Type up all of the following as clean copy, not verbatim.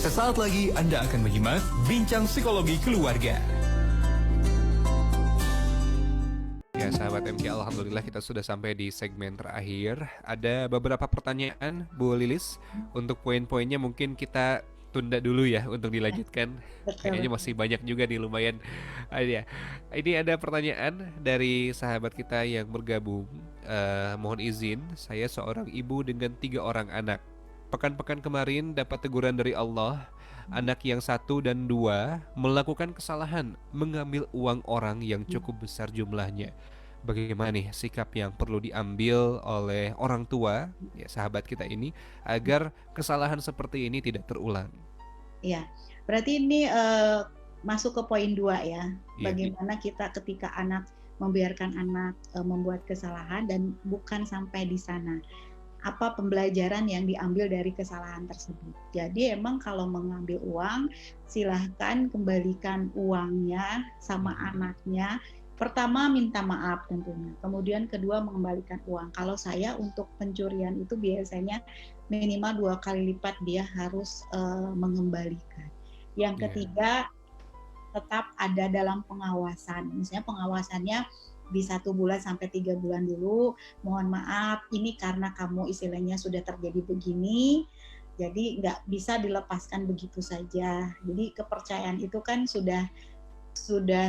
Sesaat lagi Anda akan menyimak Bincang Psikologi Keluarga. Ya sahabat MK, Alhamdulillah kita sudah sampai di segmen terakhir. Ada beberapa pertanyaan Bu Lilis. Untuk poin-poinnya mungkin kita tunda dulu ya untuk dilanjutkan. Betul, Kayaknya betul. masih banyak juga nih, lumayan. Ya. Ini ada pertanyaan dari sahabat kita yang bergabung. Mohon izin, saya seorang ibu dengan 3 orang anak. Pekan-pekan kemarin dapat teguran dari Allah. Anak yang 1 dan 2 melakukan kesalahan mengambil uang orang yang cukup besar jumlahnya. Bagaimana nih sikap yang perlu diambil oleh orang tua, ya sahabat kita ini, agar kesalahan seperti ini tidak terulang? Iya, berarti ini masuk ke poin 2 ya. Iya. Bagaimana kita ketika membiarkan anak membuat kesalahan dan bukan sampai di sana. Apa pembelajaran yang diambil dari kesalahan tersebut. Jadi emang kalau mengambil uang, silahkan kembalikan uangnya sama anaknya. Pertama minta maaf tentunya, kemudian kedua mengembalikan uang. Kalau saya untuk pencurian itu biasanya minimal 2 kali lipat dia harus mengembalikan. Yang ketiga, tetap ada dalam pengawasan. Misalnya pengawasannya di 1 bulan sampai 3 bulan dulu, mohon maaf, ini karena kamu istilahnya sudah terjadi begini, jadi nggak bisa dilepaskan begitu saja. Jadi kepercayaan itu kan sudah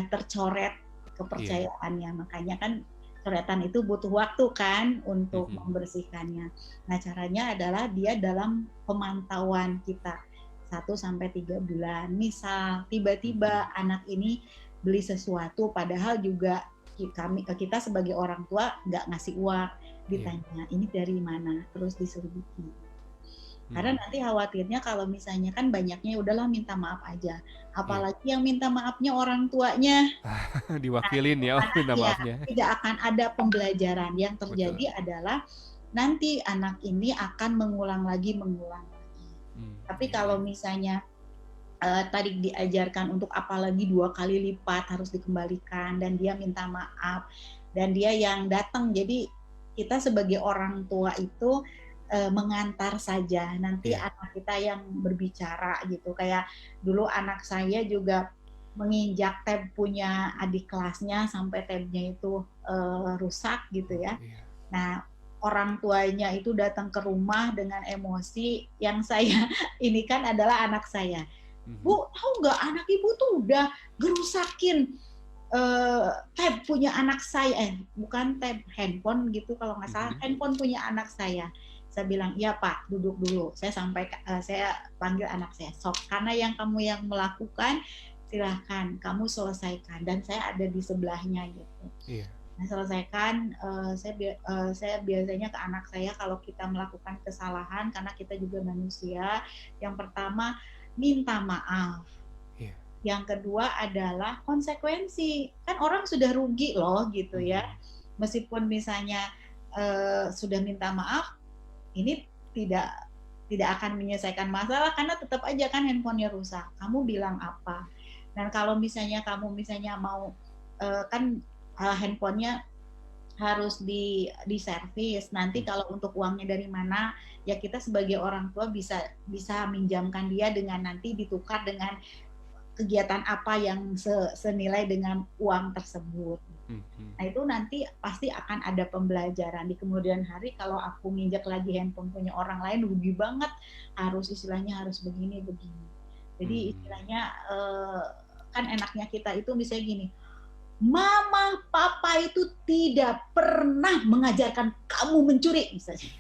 tercoret kepercayaannya, makanya kan coretan itu butuh waktu kan untuk membersihkannya. Nah caranya adalah dia dalam pemantauan kita 1 sampai 3 bulan. Misal tiba-tiba anak ini beli sesuatu padahal juga kita sebagai orang tua nggak ngasih uang, ditanya ini dari mana, terus diselidiki. Karena nanti khawatirnya kalau misalnya kan banyaknya udahlah minta maaf aja, apalagi yang minta maafnya orang tuanya. Diwakilin ya minta maafnya. Tidak akan ada pembelajaran. Yang terjadi adalah nanti anak ini akan mengulang lagi. Tapi kalau misalnya tadi diajarkan untuk apalagi 2 kali lipat harus dikembalikan dan dia minta maaf dan dia yang datang, jadi kita sebagai orang tua itu mengantar saja, nanti anak kita yang berbicara gitu. Kayak dulu anak saya juga menginjak tab punya adik kelasnya sampai tabnya itu rusak gitu ya. Nah orang tuanya itu datang ke rumah dengan emosi, yang saya ini kan adalah anak saya. Bu, tahu nggak anak ibu tuh udah gerusakin tab punya anak saya, bukan tab, handphone gitu kalau nggak salah, handphone punya anak saya. Saya bilang, iya Pak, duduk dulu. Saya panggil anak saya, sok, karena yang kamu yang melakukan, silahkan kamu selesaikan, dan saya ada di sebelahnya gitu. Nah, selesaikan. Saya biasanya ke anak saya kalau kita melakukan kesalahan, karena kita juga manusia. Yang pertama minta maaf. Yang kedua adalah konsekuensi. Kan orang sudah rugi loh gitu ya. Meskipun misalnya sudah minta maaf, ini tidak akan menyelesaikan masalah karena tetap aja kan handphonenya rusak. Kamu bilang apa? Dan kalau misalnya kamu mau kan handphonenya harus diservis. Nanti kalau untuk uangnya dari mana, ya kita sebagai orang tua bisa minjamkan dia dengan nanti ditukar dengan kegiatan apa yang senilai dengan uang tersebut. Nah itu nanti pasti akan ada pembelajaran di kemudian hari. Kalau aku nginjak lagi handphone punya orang lain, rugi banget, harus begini. Jadi istilahnya kan enaknya kita itu misalnya gini, Mama, Papa itu tidak pernah mengajarkan kamu mencuri, misalnya.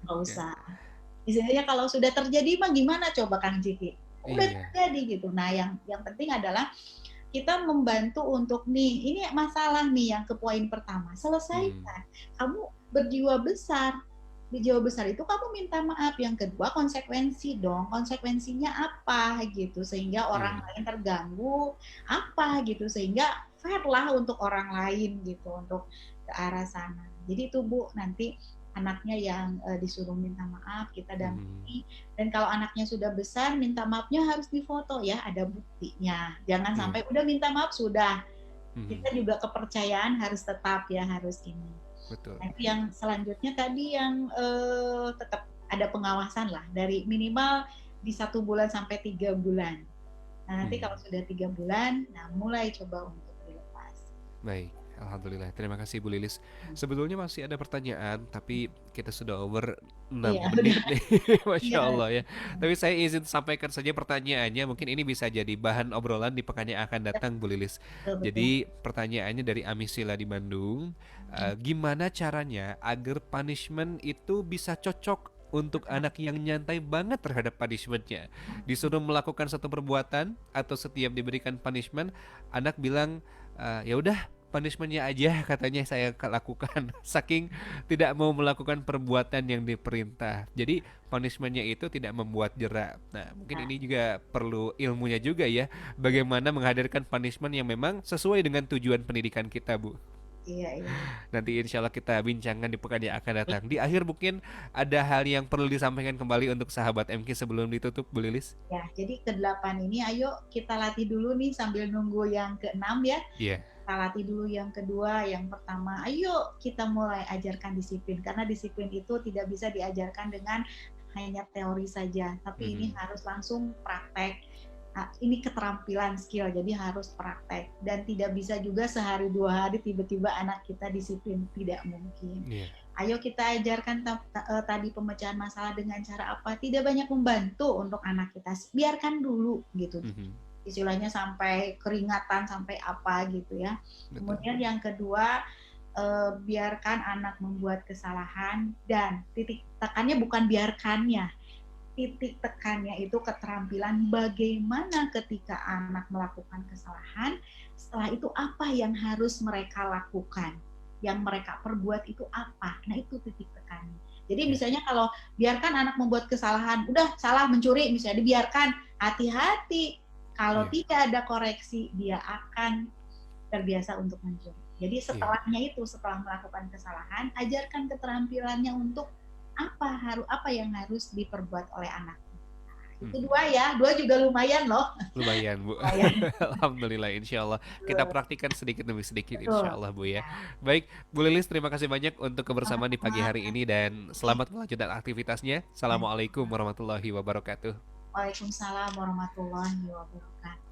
Nggak usah. Istilahnya kalau sudah terjadi mah gimana coba Kang Jiki? Udah terjadi gitu. Nah, yang penting adalah kita membantu untuk ini masalah nih yang ke poin pertama, selesaikan. Kamu berjiwa besar. Di jiwa besar itu kamu minta maaf. Yang kedua konsekuensi dong. Konsekuensinya apa gitu sehingga orang lain terganggu apa gitu sehingga fair lah untuk orang lain gitu, untuk ke arah sana. Jadi itu Bu, nanti anaknya yang disuruh minta maaf, kita dampingi. Dan kalau anaknya sudah besar, minta maafnya harus difoto ya, ada buktinya. Jangan sampai udah minta maaf sudah. Kita juga kepercayaan harus tetap ya, harus ini. Betul. Nah, yang selanjutnya tadi yang tetap ada pengawasan lah, dari minimal di 1 bulan sampai 3 bulan. Nah, nanti kalau sudah 3 bulan, nah mulai coba untuk dilepas. Baik, alhamdulillah. Terima kasih Bu Lilis. Sebetulnya masih ada pertanyaan, tapi kita sudah over 6 Iya, menit udah. nih. Masya Iya. Allah ya. Tapi saya izin sampaikan saja pertanyaannya. Mungkin ini bisa jadi bahan obrolan di pekan yang akan datang, Bu Lilis. Betul, betul. Jadi pertanyaannya dari Amisila di Bandung. Gimana caranya agar punishment itu bisa cocok untuk anak yang nyantai banget terhadap punishmentnya? Disuruh melakukan satu perbuatan atau setiap diberikan punishment, anak bilang, ya udah punishmentnya aja katanya saya lakukan, saking tidak mau melakukan perbuatan yang diperintah. Jadi punishmentnya itu tidak membuat jerak. Nah, mungkin Nah, ini juga perlu ilmunya juga ya, bagaimana menghadirkan punishment yang memang sesuai dengan tujuan pendidikan kita, Bu. iya, iya. Nanti insya Allah kita bincangkan di pekan yang akan datang. Di akhir mungkin ada hal yang perlu disampaikan kembali untuk sahabat MK sebelum ditutup, Bu Lilis. Ya, jadi ke-8 ini ayo kita latih dulu nih sambil nunggu yang ke-6 ya. Iya. Kita latih dulu yang kedua, yang pertama, ayo kita mulai ajarkan disiplin. Karena disiplin itu tidak bisa diajarkan dengan hanya teori saja, tapi ini harus langsung praktek. Ini keterampilan skill, jadi harus praktek. Dan tidak bisa juga sehari 2 hari tiba-tiba anak kita disiplin, tidak mungkin. Ayo kita ajarkan tadi pemecahan masalah dengan cara apa? Tidak banyak membantu untuk anak kita, biarkan dulu gitu. Istilahnya sampai keringatan, sampai apa gitu ya. Kemudian yang kedua, biarkan anak membuat kesalahan, dan titik tekannya bukan biarkannya, titik tekannya itu keterampilan bagaimana ketika anak melakukan kesalahan, setelah itu apa yang harus mereka lakukan, yang mereka perbuat itu apa. Nah, itu titik tekannya. Jadi misalnya kalau biarkan anak membuat kesalahan, udah salah mencuri misalnya, dibiarkan, hati-hati. Kalau tidak ada koreksi, dia akan terbiasa untuk mencuri. Jadi setelahnya itu, setelah melakukan kesalahan, ajarkan keterampilannya untuk apa yang harus diperbuat oleh anak. Itu 2 ya, 2 juga lumayan loh. Lumayan, Bu. Alhamdulillah, insya Allah kita praktikkan sedikit demi sedikit, insya Allah, Bu ya. Baik, Bu Lilis, terima kasih banyak untuk kebersamaan di pagi hari ini dan selamat melanjutkan aktivitasnya. Assalamualaikum warahmatullahi wabarakatuh. Waalaikumsalam warahmatullahi wabarakatuh.